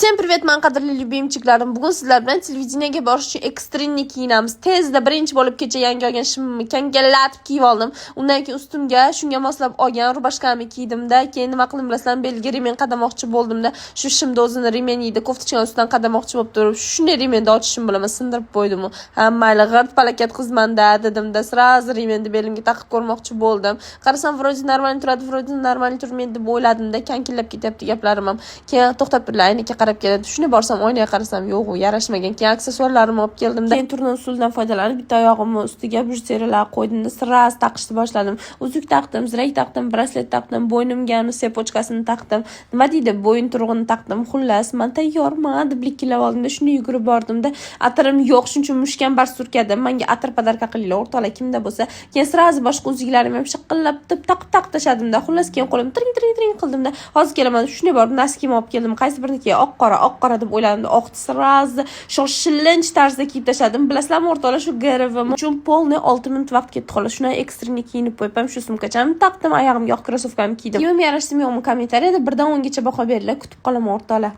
Всем привет, men qadrli любимчиklarim. Bugun sizlar bilan televideniyega borish uchun ekstrinni kiyinamiz. Tezda birinchi bo'lib kecha yangi olgan shimimni kangallatib kiyib oldim. Undan keyin ustimga shunga moslab olgan rubashkamni kiydimda. Keyin nima qildim bilasizlar, belga remen qadamoqchi bo'ldimda. Shu shimda o'zini remen yeydi, koftachani ustidan qadamoqchi bo'lib turib, shunday remenda ochishim bilaman, sindirib qo'ydim. Ha, mayli, g'irt palakat qizmanda dedimda, sirazi remenni belimga taqib ko'rmoqchi bo'ldim. Qarasam, vроде normal turadi, vроде normal turmaydi deb o'yladimda, kankillab ketyapti gaplarim ham. Keyin to'xtab turlar, ayniga qarab keladi. Shuni borsam oynaga qarasam, yo'q, u yarashmagan. Keyin aksessuarlarimni olib keldimda. Keyin turna usuldan foydalanib bitta oyog'imni ustiga bujserilar qo'ydimda, sirasi taqishni boshladim. Uzuk taqdim, zirak taqdim, braslet taqdim, bo'ynimga sepochkasini taqdim. Nima deydi, bo'yin turg'ini taqdim. Xullas, men tayyorman deb likkilab oldimda, shuni yugurib bordimda. Atirim yo'q, shuning uchun mushkam bar surkadim. Menga atir podarka qilinglar, o'rtoqlar, kimda bo'lsa. Keyin sirasi boshqa uzuklarim ham shiqillab taqib tashladimda. Xullas, keyin qo'lim tring qildimda. Hozir kelaman, shuni borib naskimni olib keldim. Qaysi biriniki oq qora deb o'yladim. Oqni sirazi shoshilinch tarzda kiyib tashladim. Bilasizlarmi, o'rtoqlar, shu garvim uchun polni 6 minut vaqt ketdi xolos. Shuni ekstrini kiyinib qo'yib, shu sumkachani taqdim, oyog'imga oq krossovkamni kiydim. Kiyimim yarashdimi yo'qmi, kommentariyada 1 dan 10 gacha baho beringlar, kutib qolaman o'rtoqlar.